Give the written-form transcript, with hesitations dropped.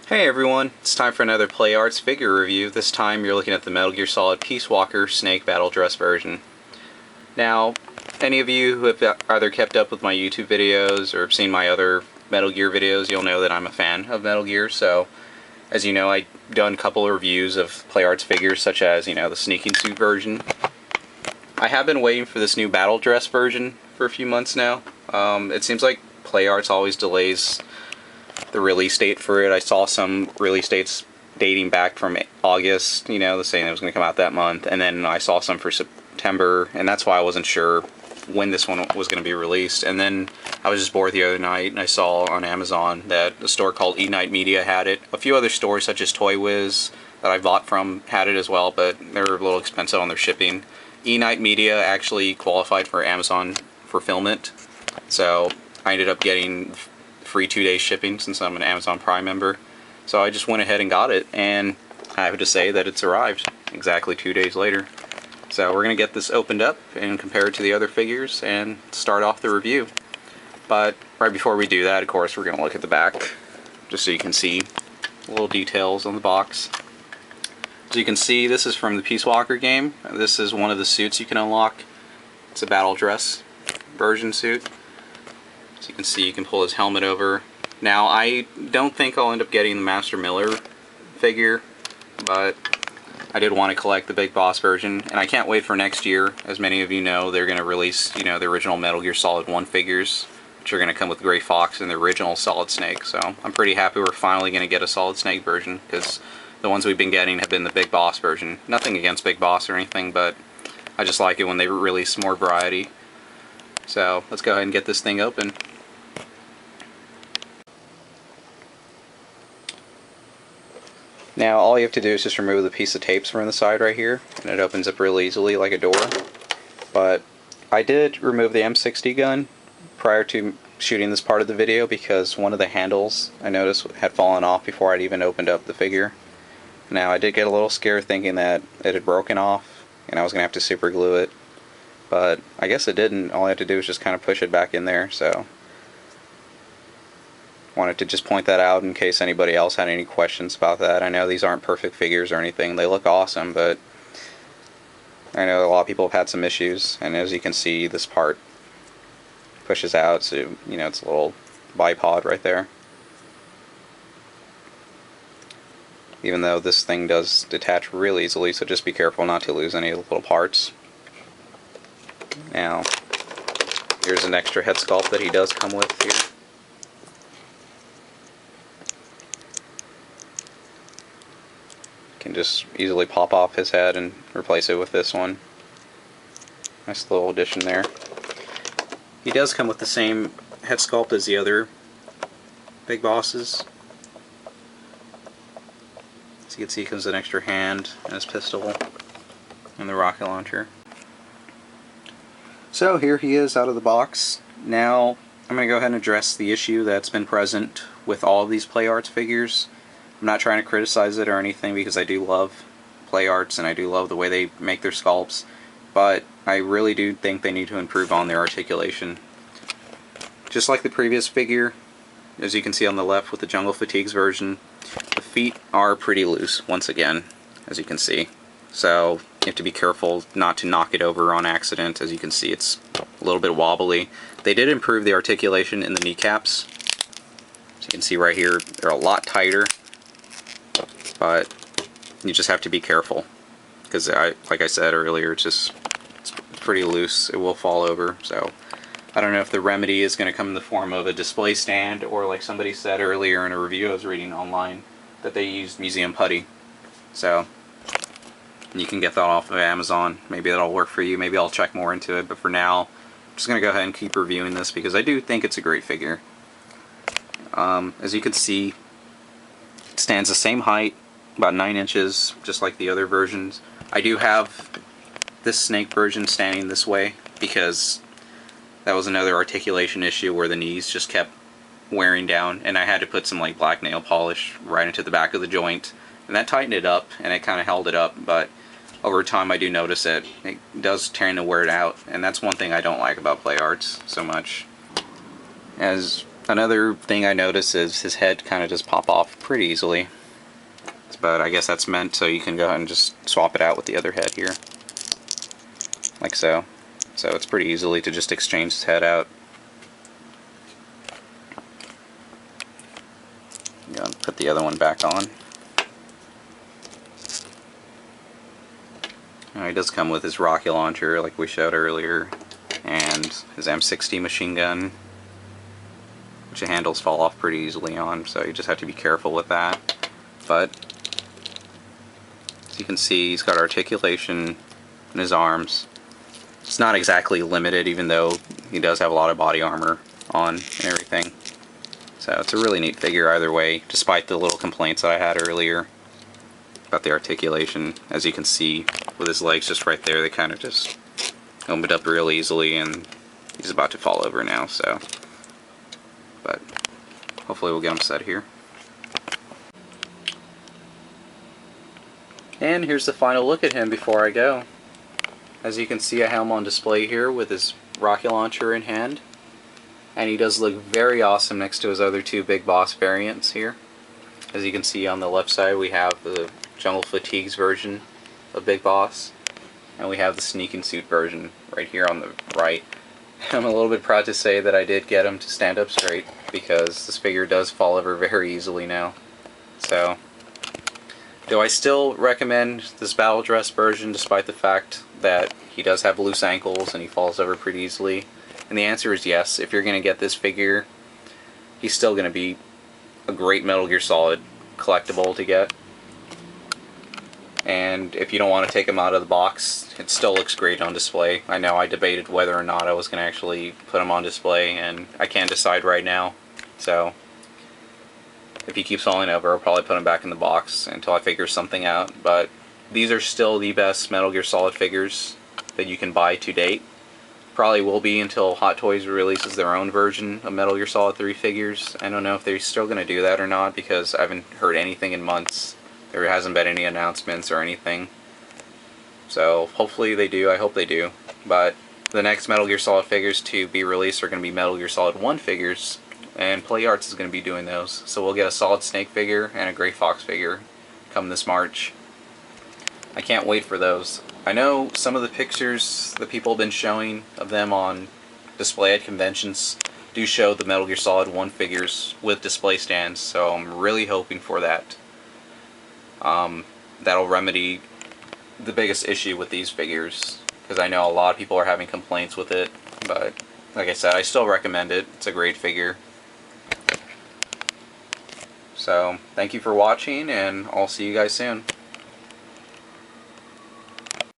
Hey everyone, it's time for another Play Arts figure review. This time you're looking at the Metal Gear Solid Peace Walker Snake Battle Dress version. Now, any of you who have either kept up with my YouTube videos or have seen my other Metal Gear videos, you'll know that I'm a fan of Metal Gear, so as you know, I've done a couple of reviews of Play Arts figures, such as, the sneaking suit version. I have been waiting for this new battle dress version for a few months now. It seems like Play Arts always delays the release date for it. I saw some release dates dating back from August, saying it was going to come out that month, and then I saw some for September, and that's why I wasn't sure when this one was going to be released. And then I was just bored the other night, and I saw on Amazon that a store called E-Night Media had it. A few other stores, such as Toy Wiz, that I bought from, had it as well, but they were a little expensive on their shipping. E-Night Media actually qualified for Amazon fulfillment, so I ended up getting free 2-day shipping since I'm an Amazon Prime member. So I just went ahead and got it, and I have to say that it's arrived exactly 2 days later. So we're going to get this opened up and compare it to the other figures and start off the review. But right before we do that, of course, we're going to look at the back, just so you can see little details on the box. As you can see, this is from the Peace Walker game. This is one of the suits you can unlock. It's a battle dress version suit. As you can see, you can pull his helmet over. Now, I don't think I'll end up getting the Master Miller figure, but I did want to collect the Big Boss version, and I can't wait for next year. As many of you know, they're going to release, the original Metal Gear Solid 1 figures, which are going to come with Gray Fox and the original Solid Snake. So I'm pretty happy we're finally going to get a Solid Snake version, because the ones we've been getting have been the Big Boss version. Nothing against Big Boss or anything, but I just like it when they release more variety. So let's go ahead and get this thing open. Now all you have to do is just remove the piece of tapes from the side right here, and it opens up real easily like a door. But I did remove the M60 gun prior to shooting this part of the video because one of the handles I noticed had fallen off before I'd even opened up the figure. Now I did get a little scared thinking that it had broken off and I was going to have to super glue it, but I guess it didn't. All I had to do was just kind of push it back in there, so wanted to just point that out in case anybody else had any questions about that. I know these aren't perfect figures or anything. They look awesome, but I know a lot of people have had some issues, and as you can see, this part pushes out, so it's a little bipod right there. Even though this thing does detach real easily, so just be careful not to lose any little parts. Now, here's an extra head sculpt that he does come with here. Can just easily pop off his head and replace it with this one. Nice little addition there. He does come with the same head sculpt as the other Big Bosses. As you can see, he comes with an extra hand and his pistol and the rocket launcher. So here he is out of the box. Now I'm going to go ahead and address the issue that's been present with all of these Play Arts figures. I'm not trying to criticize it or anything because I do love Play Arts and I do love the way they make their sculpts, but I really do think they need to improve on their articulation. Just like the previous figure, as you can see on the left with the Jungle Fatigues version, the feet are pretty loose once again, as you can see. So you have to be careful not to knock it over on accident. As you can see, it's a little bit wobbly. They did improve the articulation in the kneecaps. As you can see right here, they're a lot tighter. But you just have to be careful because, like I said earlier, it's pretty loose. It will fall over. So I don't know if the remedy is going to come in the form of a display stand, or like somebody said earlier in a review I was reading online that they used museum putty. So you can get that off of Amazon. Maybe that'll work for you. Maybe I'll check more into it. But for now, I'm just going to go ahead and keep reviewing this because I do think it's a great figure. As you can see, it stands the same height, about 9 inches, just like the other versions. I do have this Snake version standing this way because that was another articulation issue where the knees just kept wearing down, and I had to put some like black nail polish right into the back of the joint, and that tightened it up and it kind of held it up, but over time I do notice that it does tend to wear it out, and that's one thing I don't like about Play Arts so much. As Another thing I noticed is his head kind of just pop off pretty easily. But I guess that's meant so you can go ahead and just swap it out with the other head here. Like so. So it's pretty easily to just exchange his head out. Go and put the other one back on. Now, he does come with his rocket launcher like we showed earlier, and his M60 machine gun, which the handles fall off pretty easily on, so you just have to be careful with that. But as you can see, he's got articulation in his arms. It's not exactly limited, even though he does have a lot of body armor on and everything. So it's a really neat figure either way, despite the little complaints that I had earlier about the articulation. As you can see, with his legs just right there, they kind of just opened up real easily, and he's about to fall over now, so. But hopefully we'll get him set here. And here's the final look at him before I go. As you can see, I have him on display here with his rocket launcher in hand. And he does look very awesome next to his other two Big Boss variants here. As you can see on the left side, we have the Jungle Fatigues version of Big Boss. And we have the sneaking suit version right here on the right. I'm a little bit proud to say that I did get him to stand up straight, because this figure does fall over very easily now. So, do I still recommend this battle dress version despite the fact that he does have loose ankles and he falls over pretty easily? And the answer is yes. If you're going to get this figure, he's still going to be a great Metal Gear Solid collectible to get. And if you don't want to take him out of the box, it still looks great on display. I know I debated whether or not I was going to actually put him on display, and I can't decide right now. So if he keeps falling over, I'll probably put him back in the box until I figure something out. But these are still the best Metal Gear Solid figures that you can buy to date. Probably will be until Hot Toys releases their own version of Metal Gear Solid 3 figures. I don't know if they're still going to do that or not, because I haven't heard anything in months. There hasn't been any announcements or anything. So hopefully they do. I hope they do. But the next Metal Gear Solid figures to be released are going to be Metal Gear Solid 1 figures, and Play Arts is going to be doing those. So we'll get a Solid Snake figure and a Gray Fox figure come this March. I can't wait for those. I know some of the pictures that people have been showing of them on display at conventions do show the Metal Gear Solid 1 figures with display stands, so I'm really hoping for that. That'll remedy the biggest issue with these figures, because I know a lot of people are having complaints with it, but like I said, I still recommend it. It's a great figure. So, thank you for watching, and I'll see you guys soon.